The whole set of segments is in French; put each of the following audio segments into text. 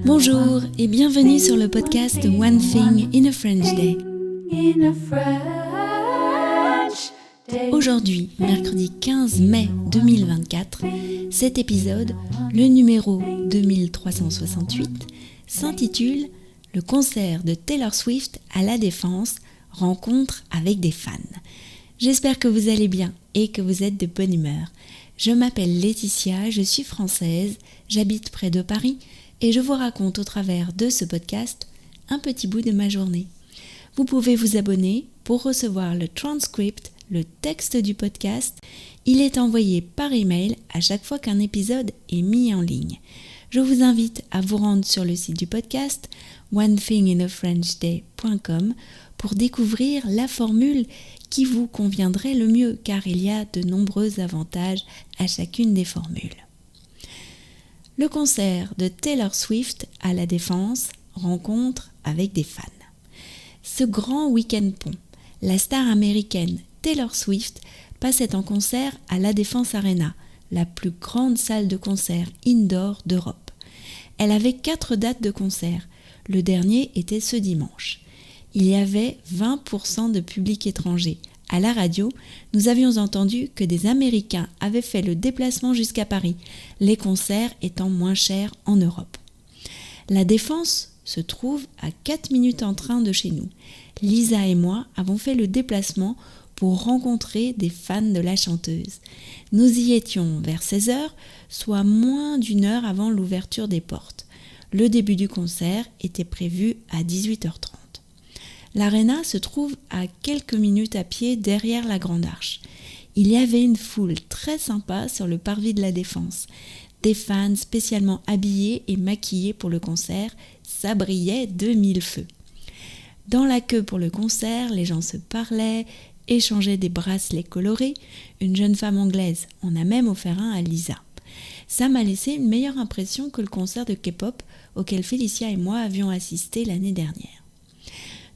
Bonjour et bienvenue sur le podcast One Thing in a French Day. Aujourd'hui, mercredi 15 mai 2024, cet épisode, le numéro 2368, s'intitule « Le concert de Taylor Swift à La Défense, rencontre avec des fans ». J'espère que vous allez bien et que vous êtes de bonne humeur. Je m'appelle Laetitia, je suis française, j'habite près de Paris et je vous raconte au travers de ce podcast un petit bout de ma journée. Vous pouvez vous abonner pour recevoir le transcript, le texte du podcast. Il est envoyé par email à chaque fois qu'un épisode est mis en ligne. Je vous invite à vous rendre sur le site du podcast onethinginafrenchday.com pour découvrir la formule qui vous conviendrait le mieux car il y a de nombreux avantages à chacune des formules. Le concert de Taylor Swift à La Défense, rencontre avec des fans. Ce grand week-end pont, la star américaine Taylor Swift passait en concert à La Défense Arena, la plus grande salle de concert indoor d'Europe. Elle avait 4 dates de concert. Le dernier était ce dimanche. Il y avait 20% de public étranger. À la radio, nous avions entendu que des Américains avaient fait le déplacement jusqu'à Paris, les concerts étant moins chers en Europe. La Défense se trouve à 4 minutes en train de chez nous. Lisa et moi avons fait le déplacement pour rencontrer des fans de la chanteuse. Nous y étions vers 16h, soit moins d'une heure avant l'ouverture des portes. Le début du concert était prévu à 18h30. L'Arena se trouve à quelques minutes à pied derrière la Grande Arche. Il y avait une foule très sympa sur le parvis de la Défense. Des fans spécialement habillés et maquillés pour le concert, ça brillait de mille feux. Dans la queue pour le concert, les gens se parlaient, échangeaient des bracelets colorés. Une jeune femme anglaise en a même offert un à Lisa. Ça m'a laissé une meilleure impression que le concert de K-pop auquel Félicia et moi avions assisté l'année dernière.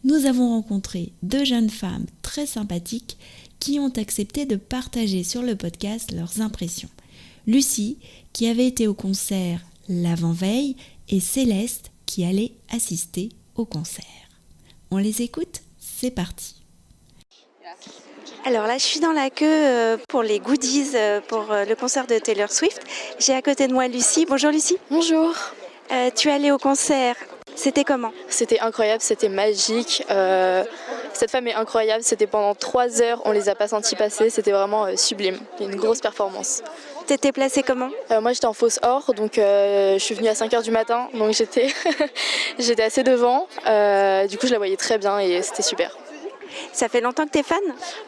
Nous avons rencontré 2 jeunes femmes très sympathiques qui ont accepté de partager sur le podcast leurs impressions. Lucie, qui avait été au concert l'avant-veille, et Céleste, qui allait assister au concert. On les écoute ? C'est parti. Alors là, je suis dans la queue pour les goodies pour le concert de Taylor Swift. J'ai à côté de moi Lucie. Bonjour Lucie. Bonjour. Tu es allée au concert. C'était comment ? C'était incroyable, c'était magique. Cette femme est incroyable. C'était pendant 3 heures, on les a pas sentis passer. C'était vraiment sublime. Une grosse performance. T'étais placée comment ? Moi, j'étais en fausse or, donc je suis venue à 5h du matin. Donc j'étais assez devant. Du coup, je la voyais très bien et c'était super. Ça fait longtemps que t'es fan ?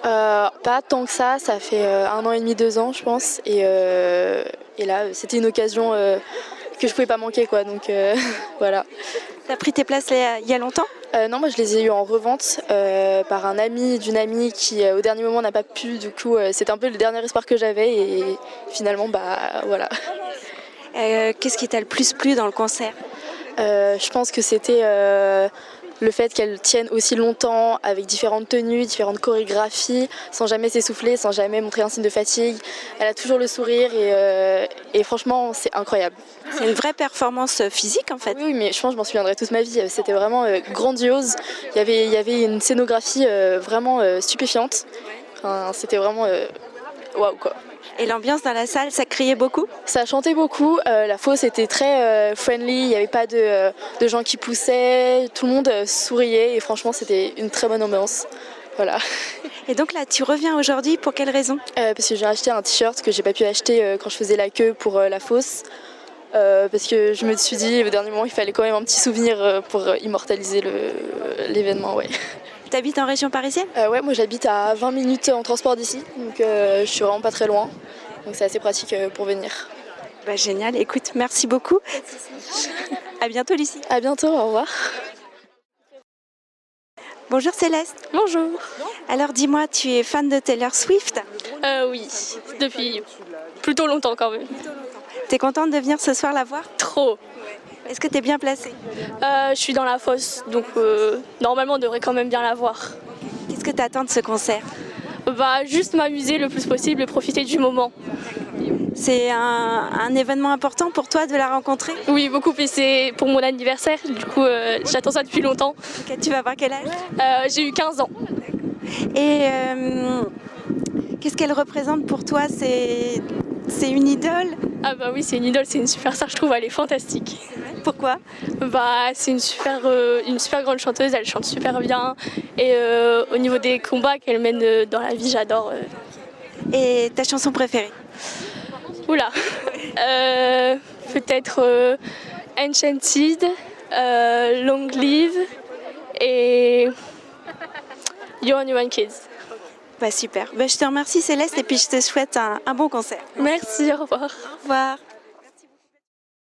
Pas tant que ça fait 1 an et demi, 2 ans, je pense. Et là, c'était une occasion que je pouvais pas manquer, quoi. Donc voilà. T'as pris tes places il y a longtemps ? Non, moi je les ai eu en revente par un ami d'une amie qui au dernier moment n'a pas pu. Du coup, c'était un peu le dernier espoir que j'avais et finalement, voilà. Qu'est-ce qui t'a le plus plu dans le concert ? Je pense que c'était le fait qu'elle tienne aussi longtemps avec différentes tenues, différentes chorégraphies, sans jamais s'essouffler, sans jamais montrer un signe de fatigue. Elle a toujours le sourire et franchement, c'est incroyable. C'est une vraie performance physique en fait. Oui, mais je pense que je m'en souviendrai toute ma vie. C'était vraiment grandiose. Il y avait une scénographie vraiment stupéfiante. Enfin, c'était vraiment waouh quoi. Et l'ambiance dans la salle, ça criait beaucoup ? Ça chantait beaucoup, la fosse était très friendly, il n'y avait pas de gens qui poussaient, tout le monde souriait et franchement c'était une très bonne ambiance. Voilà. Et donc là, tu reviens aujourd'hui pour quelle raison ? Parce que j'ai acheté un t-shirt que j'ai pas pu acheter quand je faisais la queue pour la fosse. Parce que je me suis dit au dernier moment il fallait quand même un petit souvenir pour immortaliser l'événement. Ouais. T'habites en région parisienne ? Ouais, moi j'habite à 20 minutes en transport d'ici, donc je suis vraiment pas très loin. Donc c'est assez pratique pour venir. Génial, écoute, merci beaucoup. À bientôt Lucie. À bientôt, au revoir. Bonjour Céleste. Bonjour. Alors dis-moi, tu es fan de Taylor Swift ? Oui, depuis plutôt longtemps quand même. T'es contente de venir ce soir la voir ? Trop. Est-ce que t'es bien placée ? Je suis dans la fosse, donc normalement on devrait quand même bien la voir. Qu'est-ce que t'attends de ce concert ? Juste m'amuser le plus possible et profiter du moment. C'est un événement important pour toi de la rencontrer? Oui, beaucoup, et c'est pour mon anniversaire, du coup j'attends ça depuis longtemps. Ok, tu vas avoir quel âge? J'ai eu 15 ans. Et qu'est-ce qu'elle représente pour toi? C'est une idole? Ah bah oui, c'est une idole, c'est une superstar, je trouve, elle est fantastique. Pourquoi? Bah c'est une super grande chanteuse, elle chante super bien, et au niveau des combats qu'elle mène dans la vie, j'adore. Et ta chanson préférée? Oula, peut-être Enchanted, Long Live et You Only One Kids. Bah super. Bah, je te remercie Céleste et puis je te souhaite un bon concert. Merci, au revoir. Au revoir.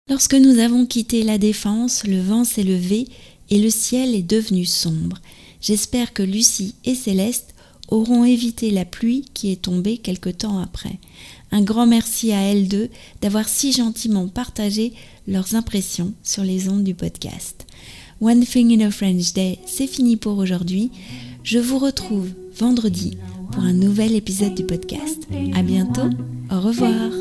Lorsque nous avons quitté la Défense, le vent s'est levé et le ciel est devenu sombre. J'espère que Lucie et Céleste auront évité la pluie qui est tombée quelque temps après. Un grand merci à elles deux d'avoir si gentiment partagé leurs impressions sur les ondes du podcast. One Thing in a French Day, c'est fini pour aujourd'hui. Je vous retrouve vendredi pour un nouvel épisode du podcast. À bientôt, au revoir.